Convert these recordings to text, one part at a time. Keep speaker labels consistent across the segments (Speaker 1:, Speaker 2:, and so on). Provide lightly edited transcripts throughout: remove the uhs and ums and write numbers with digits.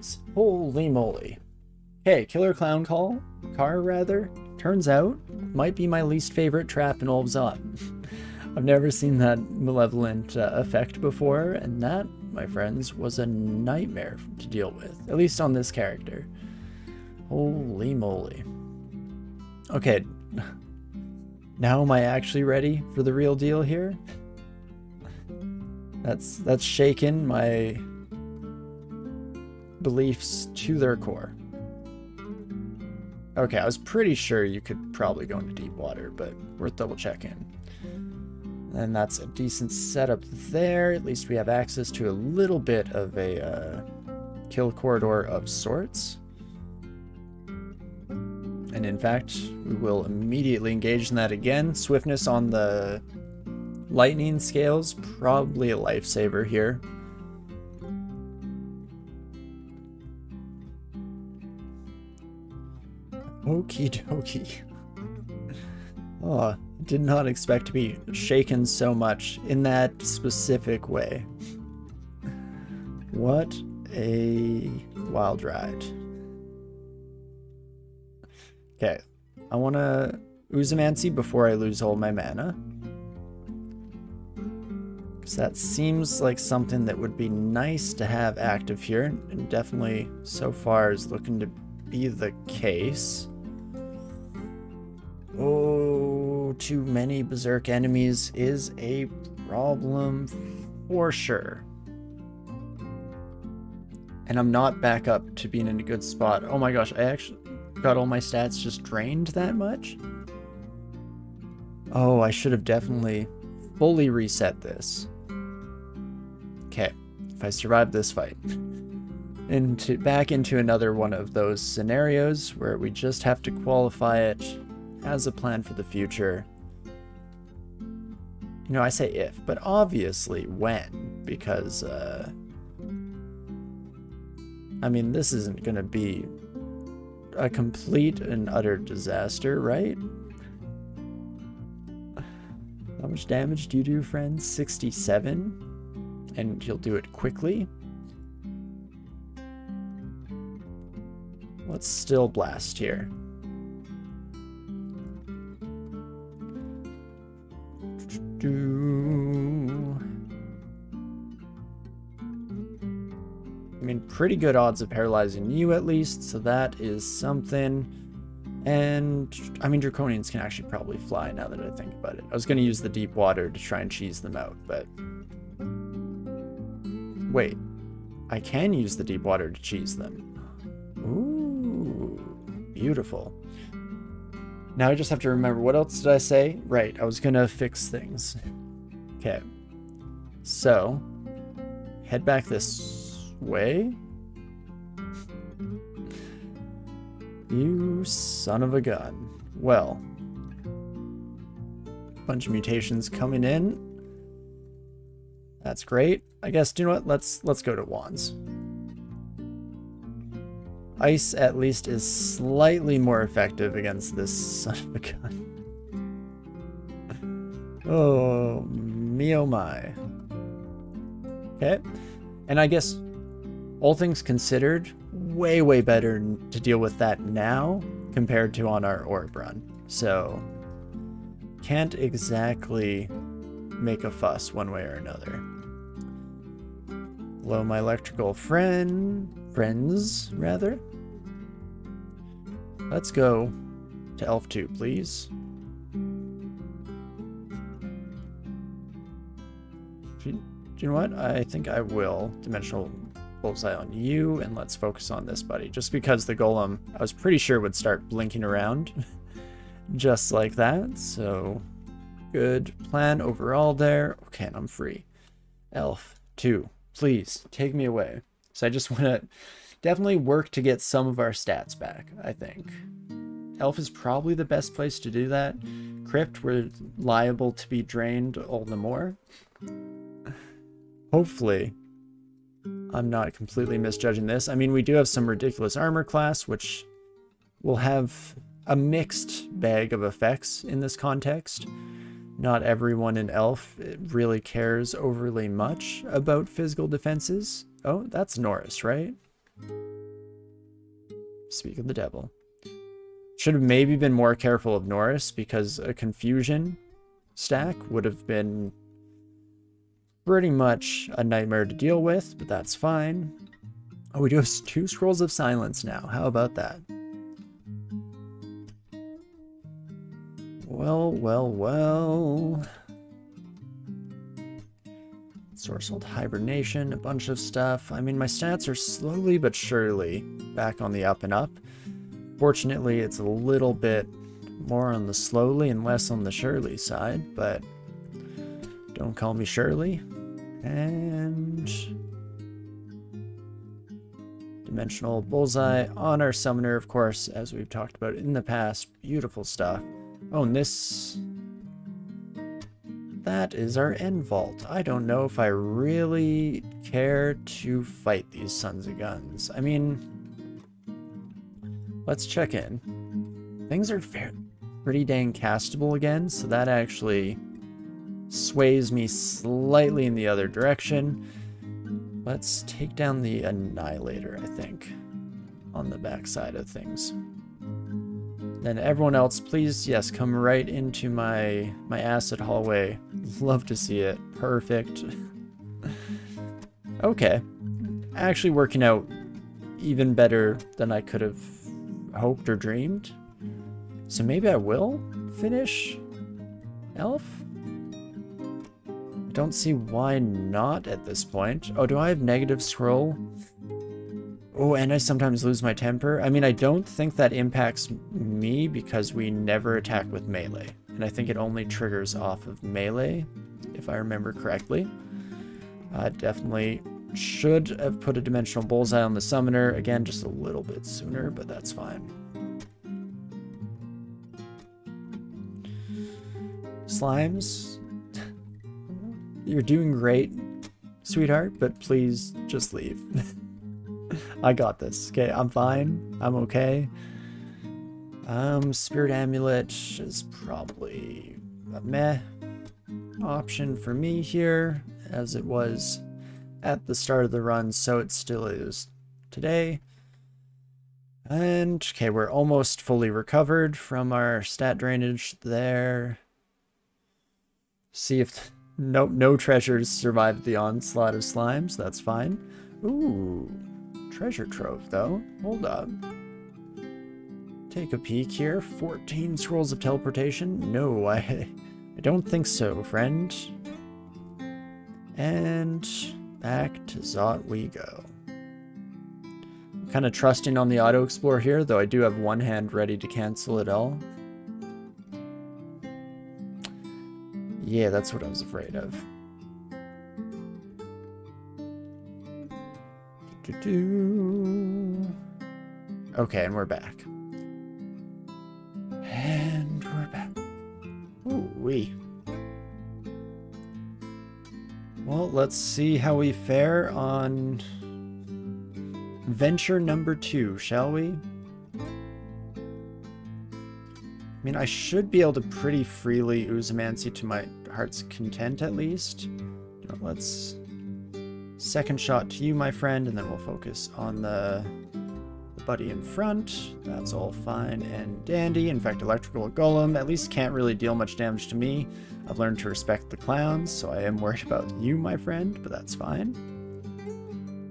Speaker 1: is. Holy moly. Hey, Killer Clown Car rather, turns out, might be my least favorite trap in all of Zot. I've never seen that malevolent effect before, and that, my friends, was a nightmare to deal with, at least on this character. Holy moly. Okay, now am I actually ready for the real deal here? That's shaken my beliefs to their core. Okay, I was pretty sure you could probably go into deep water, but worth double checking. And that's a decent setup there. At least we have access to a little bit of a kill corridor of sorts. And in fact, we will immediately engage in that again. Swiftness on the lightning scales, probably a lifesaver here. Okie dokie. Oh, did not expect to be shaken so much in that specific way. What a wild ride. Okay, I want to Uzamancy before I lose all my mana. Because that seems like something that would be nice to have active here, and definitely so far is looking to be the case. Oh, too many Berserk enemies is a problem for sure. And I'm not back up to being in a good spot. Oh my gosh, I actually got all my stats just drained that much? Oh, I should have definitely fully reset this. Okay, if I survive this fight. Back into another one of those scenarios where we just have to qualify it as a plan for the future. You know, I say if, but obviously when, because, I mean, this isn't gonna be a complete and utter disaster, right? How much damage do you do, friends? 67? And you'll do it quickly? Let's still blast here. I mean, pretty good odds of paralyzing you at least, so that is something. And, I mean, Draconians can actually probably fly now that I think about it. I was going to use the deep water to try and cheese them out, but... Wait. I can use the deep water to cheese them. Ooh, beautiful. Now I just have to remember, what else did I say? Right, I was going to fix things. Okay. So, head back this way. You son of a gun. Well, bunch of mutations coming in. That's great. I guess, you know what? Let's go to wands. Ice at least is slightly more effective against this son of a gun. Oh, me oh my. Okay. And I guess, all things considered, way better to deal with that now compared to on our orb run. So, can't exactly make a fuss one way or another. Hello, my electrical friends, rather. Let's go to Elf 2, please. Do you know what? I think I will Dimensional Bullseye on you, and let's focus on this buddy. Just because the golem, I was pretty sure would start blinking around. Just like that, so good plan overall there. Okay, and I'm free. Elf 2, please take me away. So I just want to definitely work to get some of our stats back, I think. Elf is probably the best place to do that. Crypt, we're liable to be drained all the more. Hopefully, I'm not completely misjudging this. I mean, we do have some ridiculous armor class, which will have a mixed bag of effects in this context. Not everyone in Elf really cares overly much about physical defenses. Oh, that's Norris, right? Speak of the devil. Should have maybe been more careful of Norris, because a confusion stack would have been pretty much a nightmare to deal with, but that's fine. Oh, we do have 2 Scrolls of Silence now. How about that? Well, well, well. Sorcered Hibernation, a bunch of stuff. I mean, my stats are slowly but surely back on the up and up. Fortunately, it's a little bit more on the slowly and less on the surely side, but don't call me Shirley. And Dimensional Bullseye on our summoner, of course, as we've talked about in the past. Beautiful stuff. Oh, and this... that is our end vault. I don't know if I really care to fight these sons of guns. I mean, let's check in. Things are pretty dang castable again, so that actually sways me slightly in the other direction. Let's take down the Annihilator, I think, on the backside of things. Then everyone else, please, yes, come right into my acid hallway. Love to see it. Perfect. Okay. Actually working out even better than I could have hoped or dreamed. So maybe I will finish Elf? I don't see why not at this point. Oh, do I have negative scroll? Oh, and I sometimes lose my temper. I mean, I don't think that impacts me because we never attack with melee. And I think it only triggers off of melee, if I remember correctly. Definitely should have put a Dimensional Bullseye on the summoner. Again, just a little bit sooner, but that's fine. Slimes, you're doing great, sweetheart, but please just leave. I got this. Okay, I'm fine. I'm okay. Spirit Amulet is probably a meh option for me here, as it was at the start of the run, so it still is today. And, okay, we're almost fully recovered from our stat drainage there. See if no treasures survived the onslaught of slimes. That's fine. Ooh. Treasure trove, though. Hold up. Take a peek here. 14 Scrolls of Teleportation? No, I don't think so, friend. And back to Zot we go. I'm kind of trusting on the Auto Explore here, though I do have one hand ready to cancel it all. Yeah, that's what I was afraid of. Okay, and we're back. And we're back. Ooh-wee. Well, let's see how we fare on venture number 2, shall we? I mean, I should be able to pretty freely Oozamancy to my heart's content, at least. Let's... second shot to you, my friend, and then we'll focus on the buddy in front. That's all fine and dandy. In fact, Electrical Golem at least can't really deal much damage to me. I've learned to respect the clowns, so I am worried about you, my friend, but that's fine.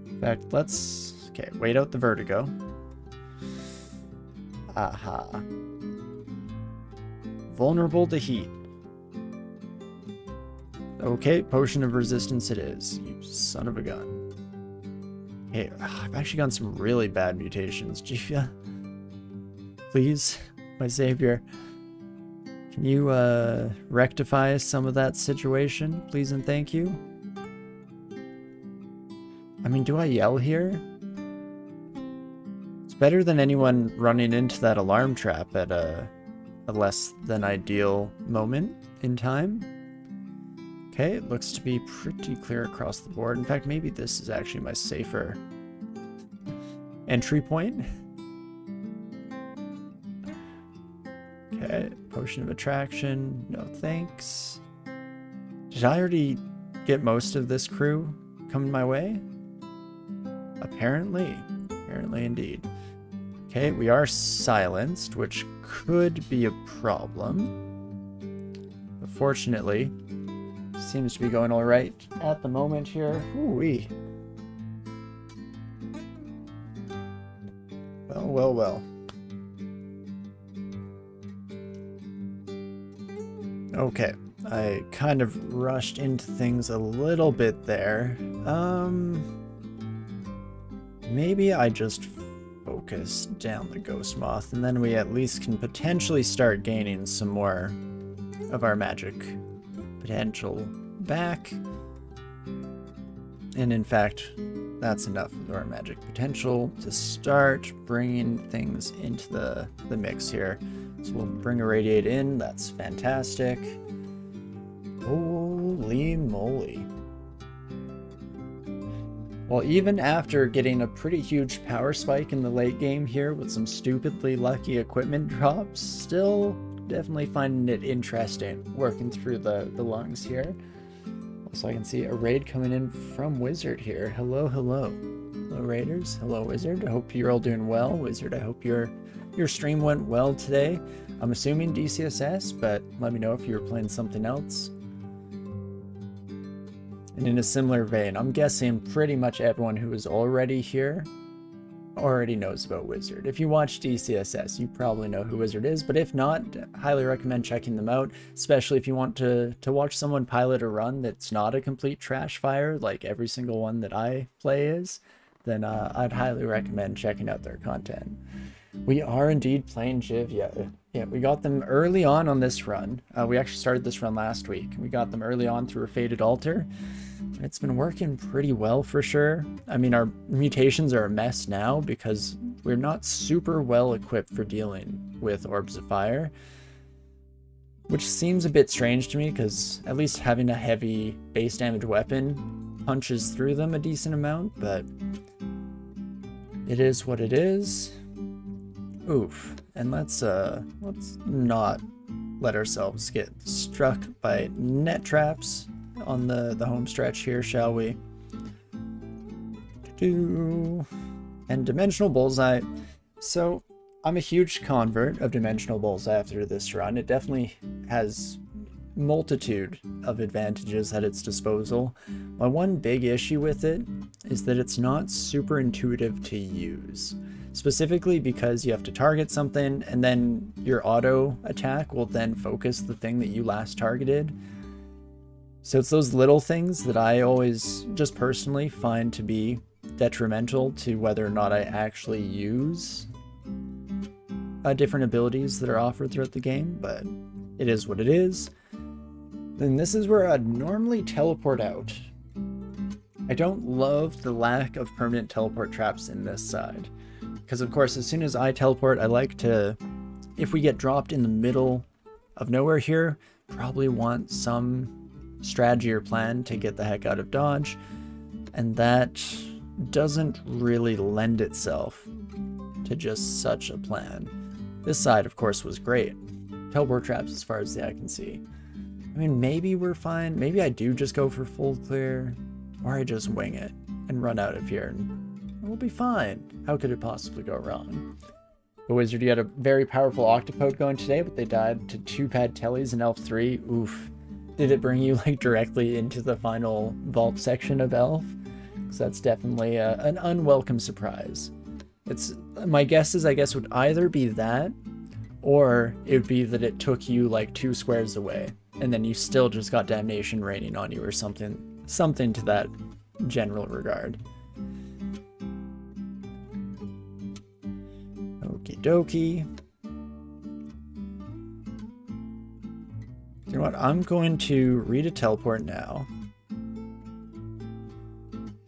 Speaker 1: In fact, let's... okay, wait out the Vertigo. Aha. Vulnerable to heat. Okay, Potion of Resistance it is, you son of a gun. Hey, I've actually gotten some really bad mutations. Jifia, please, my savior. Can you rectify some of that situation, please and thank you? I mean, do I yell here? It's better than anyone running into that alarm trap at a less than ideal moment in time. Okay, it looks to be pretty clear across the board. In fact, maybe this is actually my safer entry point. Okay, Potion of Attraction, no thanks. Did I already get most of this crew coming my way? Apparently. Apparently indeed. Okay, we are silenced, which could be a problem. But fortunately, seems to be going all right at the moment here. Ooh-wee. Well, well, well. Okay, I kind of rushed into things a little bit there. Maybe I just focus down the Ghost Moth, and then we at least can potentially start gaining some more of our magic potential back. And in fact, that's enough of our magic potential to start bringing things into the mix here. So we'll bring Irradiate in, that's fantastic. Holy moly. Well, even after getting a pretty huge power spike in the late game here with some stupidly lucky equipment drops, still definitely finding it interesting working through the lungs here. Also, I can see a raid coming in from Wizard here. Hello, hello. Hello, Raiders. Hello, Wizard. I hope you're all doing well. Wizard, I hope your stream went well today. I'm assuming DCSS, but let me know if you were playing something else. And in a similar vein, I'm guessing pretty much everyone who is already here already knows about Wizard. If you watch DCSS, you probably know who Wizard is, but if not, highly recommend checking them out, especially if you want to watch someone pilot a run that's not a complete trash fire, like every single one that I play is, then I'd highly recommend checking out their content. We are indeed playing Jiv, yeah, we got them early on this run. We actually started this run last week. We got them early on through a Fated Altar. It's been working pretty well for sure. I mean, our mutations are a mess now because we're not super well equipped for dealing with Orbs of Fire, which seems a bit strange to me because at least having a heavy base damage weapon punches through them a decent amount, but it is what it is. Oof. And let's not let ourselves get struck by net traps on the home stretch here, shall we? And Dimensional Bullseye. So I'm a huge convert of Dimensional Bullseye after this run. It definitely has multitude of advantages at its disposal. My one big issue with it is that it's not super intuitive to use. Specifically because you have to target something and then your auto attack will then focus the thing that you last targeted. So it's those little things that I always just personally find to be detrimental to whether or not I actually use different abilities that are offered throughout the game, but it is what it is. Then this is where I'd normally teleport out. I don't love the lack of permanent teleport traps in this side. Because of course, as soon as I teleport, I like to, if we get dropped in the middle of nowhere here, probably want some strategy or plan to get the heck out of dodge. And that doesn't really lend itself to just such a plan. This side, of course, was great. Teleport traps as far as the eye can see. I mean, maybe we're fine. Maybe I do just go for full clear, or I just wing it and run out of here and we'll be fine. How could it possibly go wrong? The Wizard, you had a very powerful Octopode going today, but they died to 2 pad tellies in Elf 3. Oof. Did it bring you like directly into the final vault section of Elf? Because that's definitely an unwelcome surprise. It's my guess is I guess would either be that, or it would be that it took you like 2 squares away, and then you still just got damnation raining on you or something to that general regard. Okie dokie. You know what? I'm going to read a teleport now.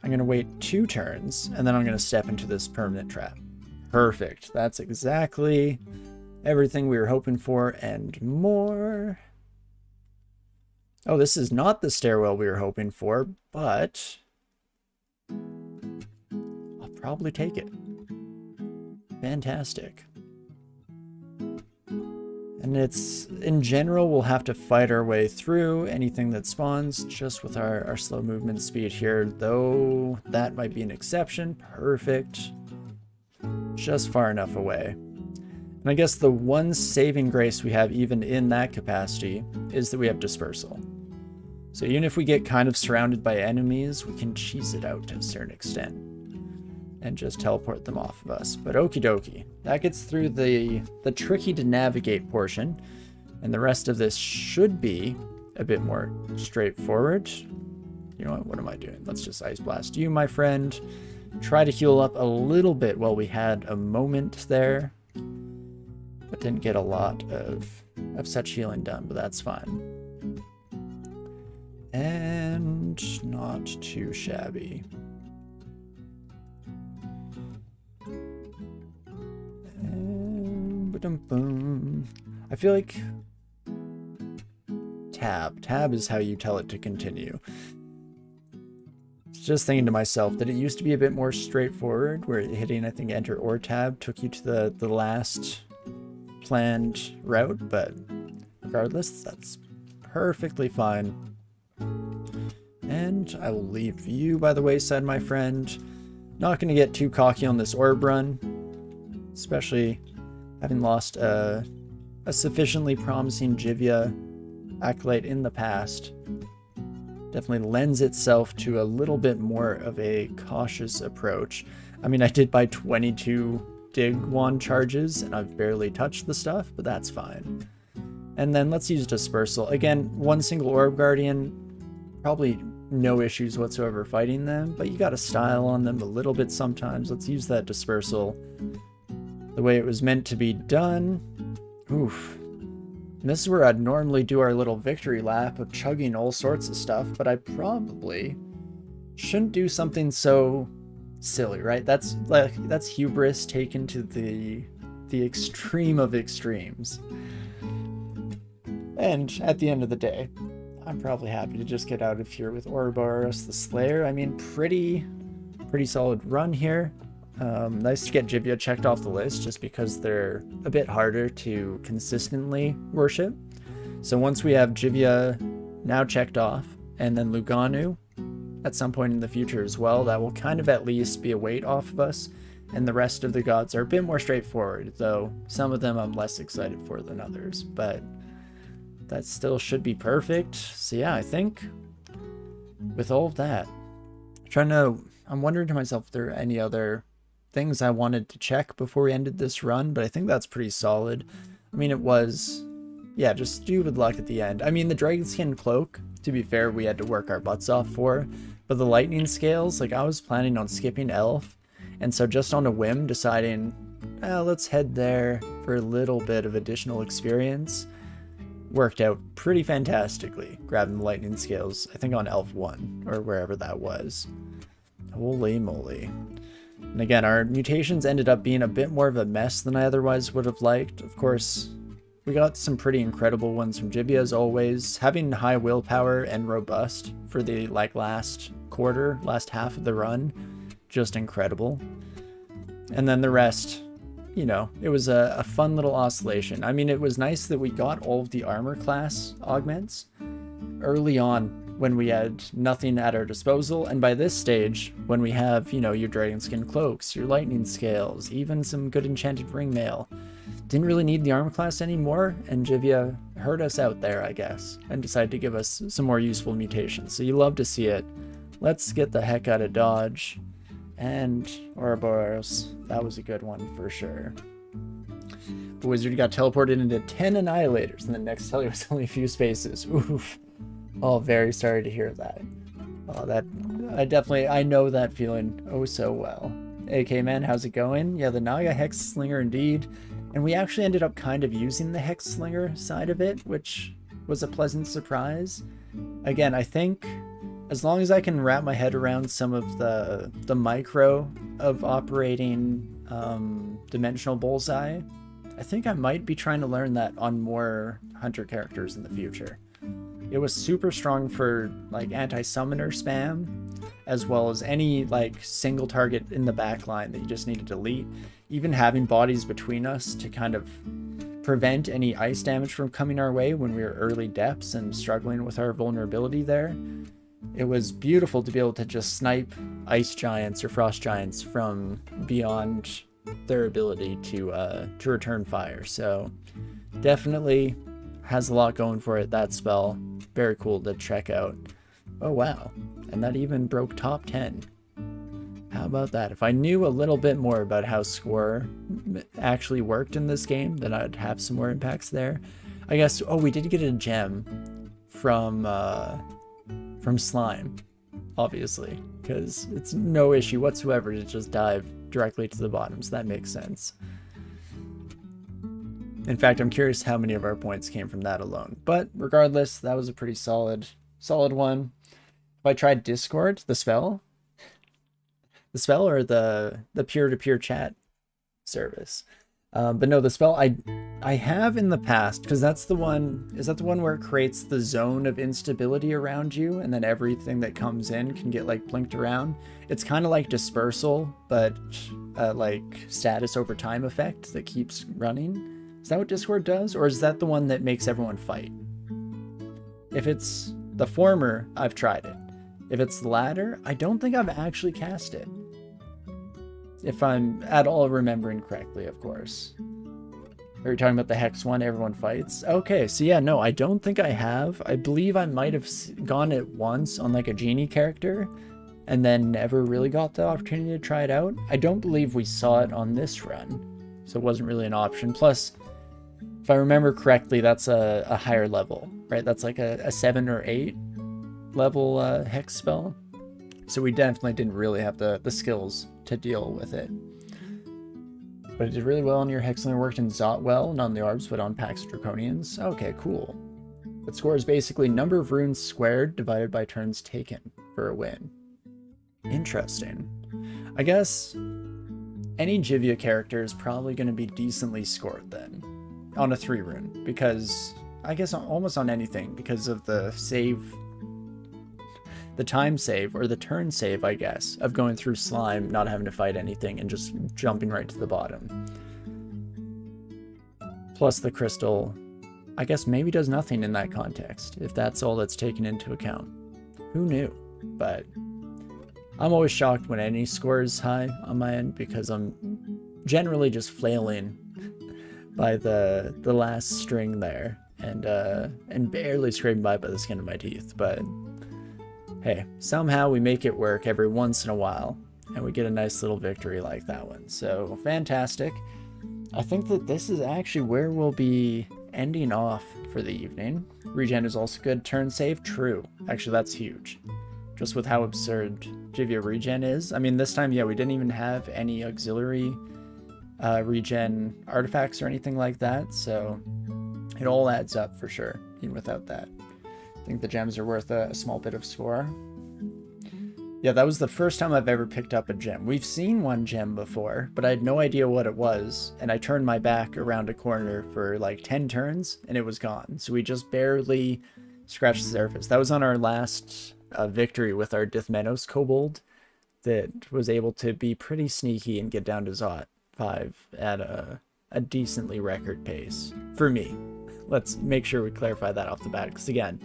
Speaker 1: I'm going to wait 2 turns, and then I'm going to step into this permanent trap. Perfect. That's exactly everything we were hoping for and more. Oh, this is not the stairwell we were hoping for, but I'll probably take it. Fantastic. And it's, in general, we'll have to fight our way through anything that spawns just with our slow movement speed here, though that might be an exception. Perfect. just far enough away. And I guess the one saving grace we have even in that capacity is that we have dispersal. So even if we get kind of surrounded by enemies, we can cheese it out to a certain extent and just teleport them off of us. But okie dokie, that gets through the tricky to navigate portion, and the rest of this should be a bit more straightforward. You know what am I doing? Let's just Ice Blast you, my friend. Try to heal up a little bit while we had a moment there, but didn't get a lot of such healing done, but that's fine. And not too shabby. And I feel like tab is how you tell it to continue. Just thinking to myself that it used to be a bit more straightforward, where hitting, I think, enter or tab took you to the last planned route, but regardless, that's perfectly fine. And I will leave you by the wayside, my friend. Not going to get too cocky on this orb run, especially having lost a sufficiently promising Jivia acolyte in the past. Definitely lends itself to a little bit more of a cautious approach. I mean, I did buy 22 dig wand charges and I've barely touched the stuff, but that's fine. And then let's use dispersal. Again, one single orb guardian, probably no issues whatsoever fighting them, but you got to style on them a little bit sometimes. Let's use that dispersal the way it was meant to be done. Oof. And this is where I'd normally do our little victory lap of chugging all sorts of stuff, but I probably shouldn't do something so silly, right? That's hubris taken to the extreme of extremes. And at the end of the day, I'm probably happy to just get out of here with Ouroboros the Slayer. I mean, pretty solid run here. Nice to get Jivia checked off the list just because they're a bit harder to consistently worship. So once we have Jivia now checked off, and then Luganu at some point in the future as well, that will kind of at least be a weight off of us, and the rest of the gods are a bit more straightforward, though some of them I'm less excited for than others, but that still should be perfect. So yeah, I think with all of that, I'm wondering to myself if there are any other things I wanted to check before we ended this run, but I think that's pretty solid. I mean, it was, yeah, just stupid luck at the end. I mean, the Dragonskin Cloak, to be fair, we had to work our butts off for, but the Lightning Scales, like, I was planning on skipping Elf, and so just on a whim deciding, let's head there for a little bit of additional experience, worked out pretty fantastically, grabbing the Lightning Scales, I think on Elf 1, or wherever that was. Holy moly. And again, our mutations ended up being a bit more of a mess than I otherwise would have liked. Of course, we got some pretty incredible ones from Jivia as always. Having high willpower and robust for the last half of the run, just incredible. And then the rest, you know, it was a fun little oscillation. I mean, it was nice that we got all of the armor class augments early on when we had nothing at our disposal, and by this stage, when we have, you know, your Dragonskin Cloaks, your Lightning Scales, even some good Enchanted Ringmail, didn't really need the armor class anymore, and Jivia heard us out there, I guess, and decided to give us some more useful mutations. So you love to see it. Let's get the heck out of Dodge, and Ouroboros, that was a good one for sure. The wizard got teleported into 10 Annihilators, and the next tell you was only a few spaces. Oof. Oh, very sorry to hear that. Oh, I know that feeling oh so well. AK man, how's it going? Yeah, the Naga Hex Slinger indeed. And we actually ended up kind of using the Hex Slinger side of it, which was a pleasant surprise. Again, I think as long as I can wrap my head around some of the micro of operating Dimensional Bullseye, I think I might be trying to learn that on more Hunter characters in the future. It was super strong for like anti-summoner spam, as well as any like single target in the back line that you just need to delete. Even having bodies between us to kind of prevent any ice damage from coming our way when we were early depths and struggling with our vulnerability there. It was beautiful to be able to just snipe ice giants or frost giants from beyond their ability to return fire. So definitely has a lot going for it, that spell. Very cool to check out. Oh wow, and that even broke top 10. How about that? If I knew a little bit more about how score actually worked in this game, then I'd have some more impacts there. I guess, oh, we did get a gem from Slime, obviously, because it's no issue whatsoever to just dive directly to the bottom, so that makes sense. In fact, I'm curious how many of our points came from that alone. But regardless, that was a pretty solid one. If I tried Discord, the spell or the peer-to-peer chat service. But no, the spell I have in the past, because that's the one, is that the one where it creates the zone of instability around you, and then everything that comes in can get like blinked around? It's kind of like dispersal, but like status over time effect that keeps running. Is that what Discord does? Or is that the one that makes everyone fight? If it's the former, I've tried it. If it's the latter, I don't think I've actually cast it. If I'm at all remembering correctly, of course. Are you talking about the Hex one, everyone fights? Okay, so yeah, no, I don't think I have. I believe I might have gone it once on like a genie character and then never really got the opportunity to try it out. I don't believe we saw it on this run, so it wasn't really an option. Plus, if I remember correctly, that's a higher level, right? That's like a 7 or 8 level Hex spell. So we definitely didn't really have the skills to deal with it. But it did really well on your Hexlander, worked in Zot well, not on the Arbs, but on Pax Draconians. Okay, cool. It scores basically number of runes squared divided by turns taken for a win. Interesting. I guess any Jivia character is probably going to be decently scored then on a 3 rune, because I guess almost on anything, because of the save, the time save, or the turn save, I guess, of going through slime, not having to fight anything, and just jumping right to the bottom. Plus the crystal, I guess maybe does nothing in that context, if that's all that's taken into account. Who knew? But I'm always shocked when any score is high on my end, because I'm generally just flailing by the last string there, and barely scraping by the skin of my teeth. But hey, somehow we make it work every once in a while, and we get a nice little victory like that one. So fantastic. I think that this is actually where we'll be ending off for the evening. Regen is also good. Turn save, true. Actually, that's huge. Just with how absurd Jivia regen is. I mean, this time, yeah, we didn't even have any auxiliary regen artifacts or anything like that, so it all adds up for sure, even without that. I think the gems are worth a small bit of score. Yeah, that was the first time I've ever picked up a gem. We've seen one gem before, but I had no idea what it was, and I turned my back around a corner for like 10 turns, and it was gone. So we just barely scratched the surface. That was on our last victory with our Dithmenos Kobold that was able to be pretty sneaky and get down to Zot 5 at a decently record pace. For me. Let's make sure we clarify that off the bat, because again,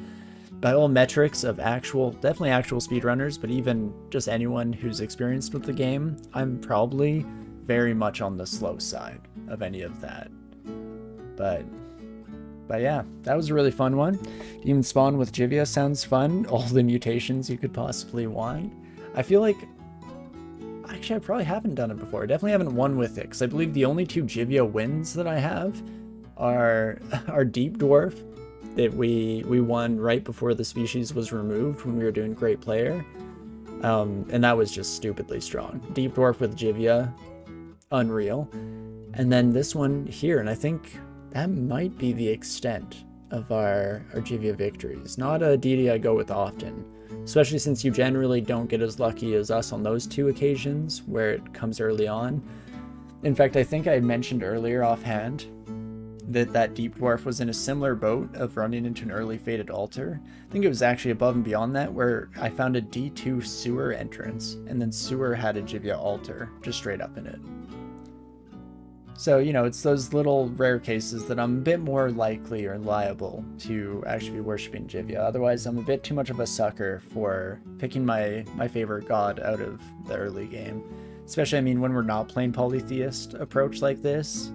Speaker 1: by all metrics of definitely actual speedrunners, but even just anyone who's experienced with the game, I'm probably very much on the slow side of any of that. But yeah, that was a really fun one. Demon Spawn with Jivia sounds fun. All the mutations you could possibly want. I feel like, actually I probably haven't done it before. I definitely haven't won with it, because I believe the only 2 Jivia wins that I have are Deep Dwarf, that we won right before the species was removed when we were doing Great Player. And that was just stupidly strong. Deep Dwarf with Jivia, unreal. And then this one here, and I think that might be the extent of our Jivia victories. Not a deity I go with often, especially since you generally don't get as lucky as us on those 2 occasions where it comes early on. In fact, I think I mentioned earlier offhand that Deep Dwarf was in a similar boat of running into an early Fated Altar. I think it was actually above and beyond that, where I found a D2 Sewer entrance, and then Sewer had a Jivia Altar just straight up in it. So, you know, it's those little rare cases that I'm a bit more likely or liable to actually be worshipping Jivia. Otherwise, I'm a bit too much of a sucker for picking my favorite god out of the early game. Especially, I mean, when we're not playing polytheist approach like this,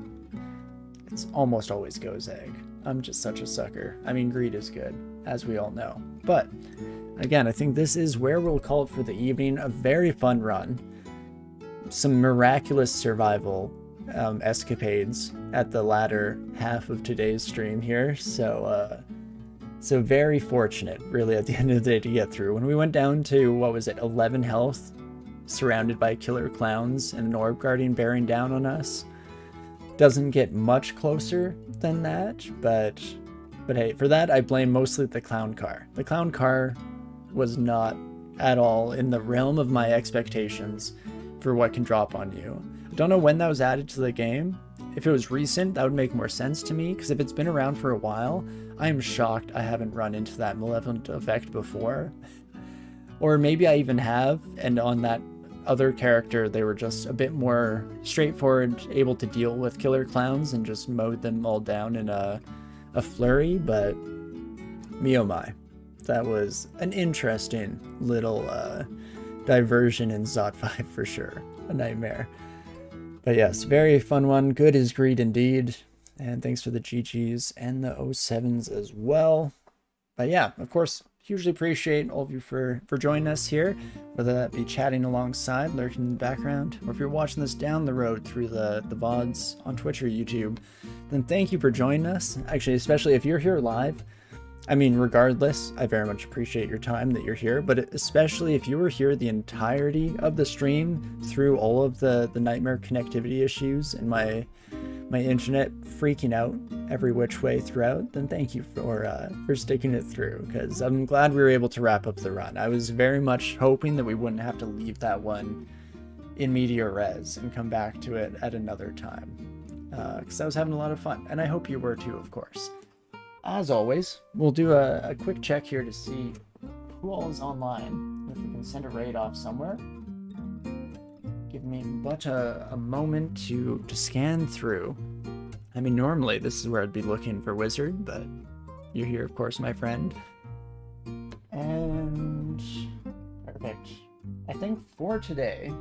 Speaker 1: it's almost always goes egg. I'm just such a sucker. I mean, greed is good, as we all know. But, again, I think this is where we'll call it for the evening. A very fun run. Some miraculous survival escapades at the latter half of today's stream here. So very fortunate, really, at the end of the day to get through. When we went down to, what was it, 11 health, surrounded by killer clowns and an orb guardian bearing down on us, doesn't get much closer than that, but hey, for that I blame mostly the clown car. The clown car was not at all in the realm of my expectations for what can drop on you. I don't know when that was added to the game. If it was recent, that would make more sense to me, because if it's been around for a while, I am shocked I haven't run into that malevolent effect before. Or maybe I even have, and on that other character, they were just a bit more straightforward, able to deal with killer clowns and just mowed them all down in a flurry, but me oh my. That was an interesting little diversion in Zot 5 for sure. A nightmare. But yes, very fun one. Good is greed indeed. And thanks for the GGs and the 07s as well. But yeah, of course, hugely appreciate all of you for joining us here, whether that be chatting alongside, lurking in the background, or if you're watching this down the road through the VODs on Twitch or YouTube, then thank you for joining us. Actually, especially if you're here live, I mean, regardless, I very much appreciate your time that you're here, but especially if you were here the entirety of the stream through all of the nightmare connectivity issues and my internet freaking out every which way throughout, then thank you for sticking it through, because I'm glad we were able to wrap up the run. I was very much hoping that we wouldn't have to leave that one in media res and come back to it at another time, because I was having a lot of fun, and I hope you were too, of course. As always, we'll do a quick check here to see who all is online, if we can send a raid off somewhere. Give me but a moment to scan through. I mean, normally this is where I'd be looking for Wizard, but you're here, of course, my friend. And perfect. I think for today,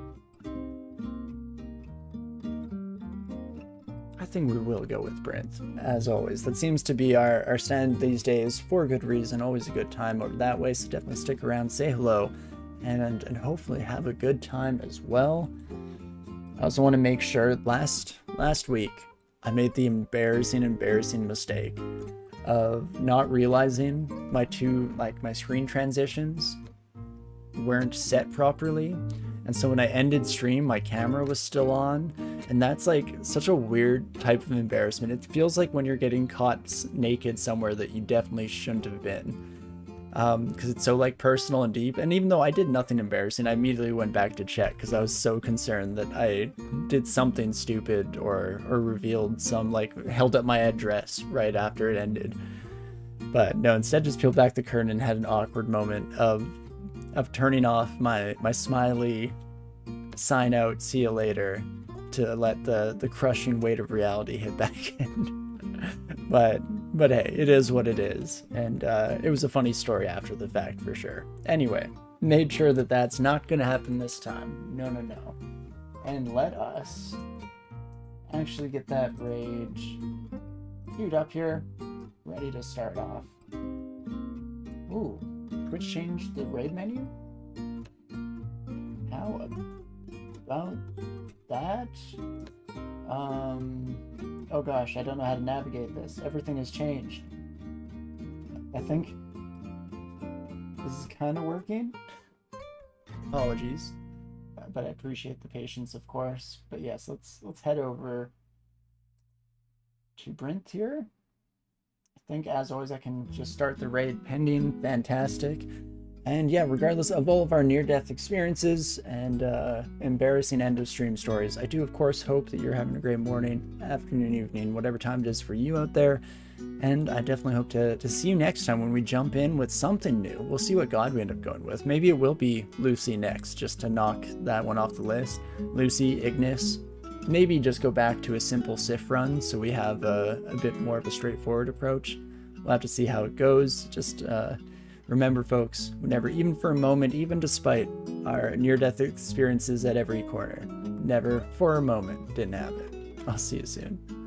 Speaker 1: I think we will go with Brent, as always. That seems to be our stand these days, for good reason. Always a good time over that way, so definitely stick around, say hello, and hopefully have a good time as well. I also want to make sure, last week, I made the embarrassing mistake of not realizing my my screen transitions weren't set properly. And so when I ended stream, my camera was still on, and that's like such a weird type of embarrassment. It feels like when you're getting caught naked somewhere that you definitely shouldn't have been, because it's so like personal and deep. And even though I did nothing embarrassing, I immediately went back to check because I was so concerned that I did something stupid or revealed some, like, held up my address right after it ended. But no, instead just peeled back the curtain and had an awkward moment of turning off my smiley sign out, see you later, to let the crushing weight of reality hit back in. But hey, it is what it is, and it was a funny story after the fact for sure. Anyway, made sure that that's not gonna happen this time. No. And let us actually get that rage queued up here, ready to start off. Ooh. Twitch changed the raid menu? How about that? Oh gosh, I don't know how to navigate this. Everything has changed. I think this is kind of working. Apologies, but I appreciate the patience, of course. But yes, let's head over to Brent here. I think, as always, I can just start the raid pending. Fantastic. And yeah, regardless of all of our near-death experiences and embarrassing end-of-stream stories, I do, of course, hope that you're having a great morning, afternoon, evening, whatever time it is for you out there. And I definitely hope to see you next time when we jump in with something new. We'll see what god we end up going with. Maybe it will be Lucy next, just to knock that one off the list. Lucy, Ignis. Maybe just go back to a simple Sif run so we have a bit more of a straightforward approach. We'll have to see how it goes. Just remember, folks, whenever, even for a moment, even despite our near-death experiences at every corner, Never for a moment didn't have it. I'll see you soon.